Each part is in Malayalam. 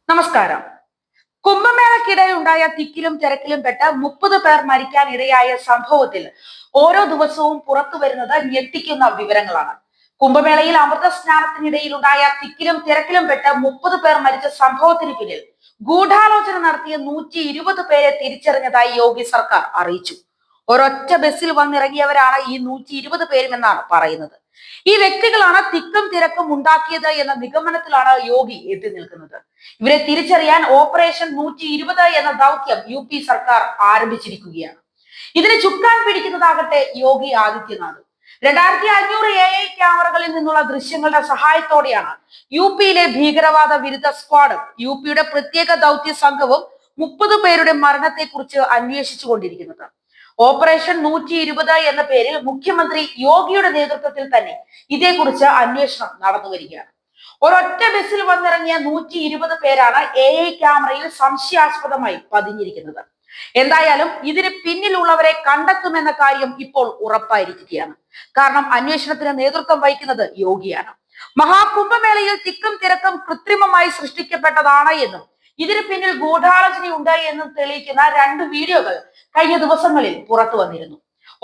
നമസ്കാരം. കുംഭമേളക്കിടെയുണ്ടായ തിക്കിലും തിരക്കിലും പെട്ട് 30 പേർ മരിക്കാൻ ഇടയായ സംഭവത്തിൽ ഓരോ ദിവസവും പുറത്തു വരുന്നത് ഞെട്ടിക്കുന്ന വിവരങ്ങളാണ്. കുംഭമേളയിൽ അമൃത സ്നാനത്തിനിടയിലുണ്ടായ തിക്കിലും തിരക്കിലും പെട്ട് 30 പേർ മരിച്ച സംഭവത്തിന് പിന്നിൽ ഗൂഢാലോചന നടത്തിയ 120 പേരെ തിരിച്ചറിഞ്ഞതായി യോഗി സർക്കാർ അറിയിച്ചു. ഒരൊറ്റ ബസ്സിൽ വന്നിറങ്ങിയവരാണ് ഈ 120 പേരും എന്നാണ് പറയുന്നത്. ഈ വ്യക്തികളാണ് തിക്കും തിരക്കും ഉണ്ടാക്കിയത് എന്ന നിഗമനത്തിലാണ് യോഗി എത്തി നിൽക്കുന്നത്. ഇവരെ തിരിച്ചറിയാൻ ഓപ്പറേഷൻ 120 എന്ന ദൗത്യം UP സർക്കാർ ആരംഭിച്ചിരിക്കുകയാണ്. ഇതിന് ചുക്കാൻ പിടിക്കുന്നതാകട്ടെ യോഗി ആദിത്യനാഥ്. 2500 AI ക്യാമറകളിൽ നിന്നുള്ള ദൃശ്യങ്ങളുടെ സഹായത്തോടെയാണ് UPയിലെ ഭീകരവാദ വിരുദ്ധ സ്ക്വാഡും UPയുടെ പ്രത്യേക ദൗത്യ സംഘവും 30 പേരുടെ മരണത്തെക്കുറിച്ച് അന്വേഷിച്ചു കൊണ്ടിരിക്കുന്നത്. ഓപ്പറേഷൻ 120 എന്ന പേരിൽ മുഖ്യമന്ത്രി യോഗിയുടെ നേതൃത്വത്തിൽ തന്നെ ഇതേക്കുറിച്ച് അന്വേഷണം നടന്നു വരികയാണ്. ഒരൊറ്റ ബസ്സിൽ വന്നിറങ്ങിയ 120 പേരാണ് AI ക്യാമറയിൽ സംശയാസ്പദമായി പതിഞ്ഞിരിക്കുന്നത്. എന്തായാലും ഇതിന് പിന്നിലുള്ളവരെ കണ്ടെത്തുമെന്ന കാര്യം ഇപ്പോൾ ഉറപ്പായിരിക്കുകയാണ്. കാരണം അന്വേഷണത്തിന് നേതൃത്വം വഹിക്കുന്നത് യോഗിയാണ്. മഹാകുംഭമേളയിൽ തിക്കും തിരക്കും കൃത്രിമമായി സൃഷ്ടിക്കപ്പെട്ടതാണ് എന്നും ഇതിന് പിന്നിൽ ഗൂഢാലോചനയുണ്ട് എന്നും തെളിയിക്കുന്ന 2 വീഡിയോകൾ കഴിഞ്ഞ ദിവസങ്ങളിൽ പുറത്തു വന്നിരുന്നു.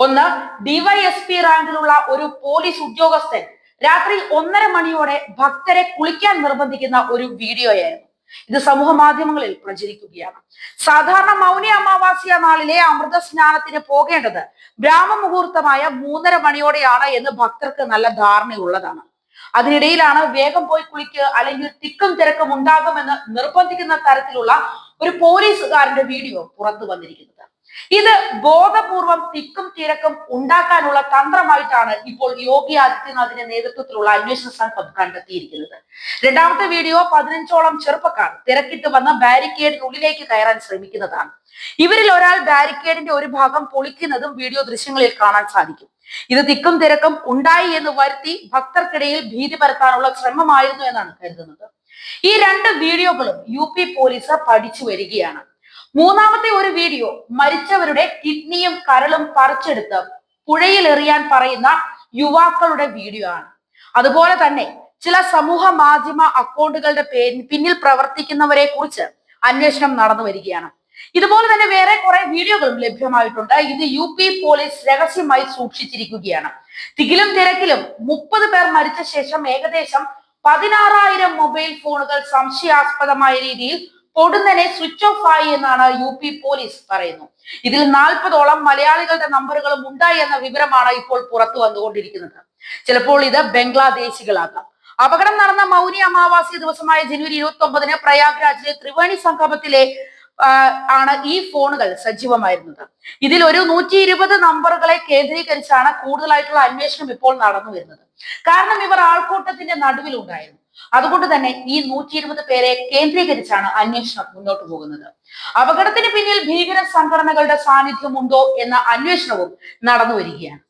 ഒന്ന്, DYSP റാങ്കിലുള്ള ഒരു പോലീസ് ഉദ്യോഗസ്ഥൻ രാത്രി 1:30 മണിയോടെ ഭക്തരെ കുളിക്കാൻ നിർബന്ധിക്കുന്ന ഒരു വീഡിയോയായിരുന്നു. ഇത് സമൂഹ മാധ്യമങ്ങളിൽ പ്രചരിക്കുകയാണ്. സാധാരണ മൗനി അമാവാസ്യ നാളിലെ അമൃത സ്നാനത്തിന് പോകേണ്ടത് ബ്രാഹ്മമുഹൂർത്തമായ 3:30 മണിയോടെയാണ് എന്ന് ഭക്തർക്ക് നല്ല ധാരണയുള്ളതാണ്. അതിനിടയിലാണ് വേഗം പോയി കുളിക്ക്, അല്ലെങ്കിൽ തിക്കും തിരക്കും ഉണ്ടാകുമെന്ന് നിർബന്ധിക്കുന്ന തരത്തിലുള്ള ഒരു പോലീസുകാരന്റെ വീഡിയോ പുറത്തു വന്നിരിക്കുന്നത്. ഇത് ബോധപൂർവം തിക്കും തിരക്കും ഉണ്ടാക്കാനുള്ള തന്ത്രമായിട്ടാണ് ഇപ്പോൾ യോഗി ആദിത്യനാഥിന്റെ നേതൃത്വത്തിലുള്ള അന്വേഷണ സംഘം കണ്ടെത്തിയിരിക്കുന്നത്. രണ്ടാമത്തെ വീഡിയോ 15ഓളം ചെറുപ്പക്കാർ തിരക്കിട്ട് വന്ന ബാരിക്കേഡിനുള്ളിലേക്ക് കയറാൻ ശ്രമിക്കുന്നതാണ്. ഇവരിൽ ഒരാൾ ബാരിക്കേഡിന്റെ ഒരു ഭാഗം പൊളിക്കുന്നതും വീഡിയോ ദൃശ്യങ്ങളിൽ കാണാൻ സാധിക്കും. ഇത് തിക്കും തിരക്കും ഉണ്ടായി എന്ന് വരുത്തി ഭക്തർക്കിടയിൽ ഭീതി പരത്താനുള്ള ശ്രമമായിരുന്നു എന്നാണ് കരുതുന്നത്. ഈ 2 വീഡിയോകളും UP പോലീസ് പഠിച്ചു വരികയാണ്. മൂന്നാമത്തെ ഒരു വീഡിയോ മരിച്ചവരുടെ കിഡ്നിയും കരളും പറിച്ചെടുത്ത് പുഴയിൽ എറിയാൻ പറയുന്ന യുവാക്കളുടെ വീഡിയോ ആണ്. അതുപോലെ തന്നെ ചില സമൂഹ മാധ്യമ അക്കൗണ്ടുകളുടെ പിന്നിൽ പ്രവർത്തിക്കുന്നവരെ കുറിച്ച് അന്വേഷണം നടന്നു വരികയാണ്. ഇതുപോലെ തന്നെ വേറെ കുറെ വീഡിയോകളും ലഭ്യമായിട്ടുണ്ട്. ഇത് UP പോലീസ് രഹസ്യമായി സൂക്ഷിച്ചിരിക്കുകയാണ്. തികിലും തിരക്കിലും 30 പേർ മരിച്ച ശേഷം ഏകദേശം 16,000 മൊബൈൽ ഫോണുകൾ സംശയാസ്പദമായ രീതിയിൽ പൊടുന്നനെ സ്വിച്ച് ഓഫ് ആയി എന്നാണ് UP പോലീസ് പറയുന്നു. ഇതിൽ 40ഓളം മലയാളികളുടെ നമ്പറുകളും ഉണ്ടായി എന്ന വിവരമാണ് ഇപ്പോൾ പുറത്തു വന്നുകൊണ്ടിരിക്കുന്നത്. ചിലപ്പോൾ ഇത് ബംഗ്ലാദേശികളാകാം. അപകടം നടന്ന മൗനി അമാവാസ്യ ദിവസമായ ജനുവരി 29-ന് പ്രയാഗ്രാജിലെ ത്രിവേണി സംഗമത്തിലെ ആണ് ഈ ഫോണുകൾ സജീവമായിരുന്നത്. ഇതിൽ ഒരു 120 നമ്പറുകളെ കേന്ദ്രീകരിച്ചാണ് കൂടുതലായിട്ടുള്ള അന്വേഷണം ഇപ്പോൾ നടന്നു വരുന്നത്. കാരണം ഇവർ ആൾക്കൂട്ടത്തിന്റെ നടുവിലുണ്ടായിരുന്നു. അതുകൊണ്ട് തന്നെ ഈ 120 പേരെ കേന്ദ്രീകരിച്ചാണ് അന്വേഷണം മുന്നോട്ട് പോകുന്നത്. അപകടത്തിന് പിന്നിൽ ഭീകര സംഘടനകളുടെ സാന്നിധ്യമുണ്ടോ എന്ന അന്വേഷണവും നടന്നു വരികയാണ്.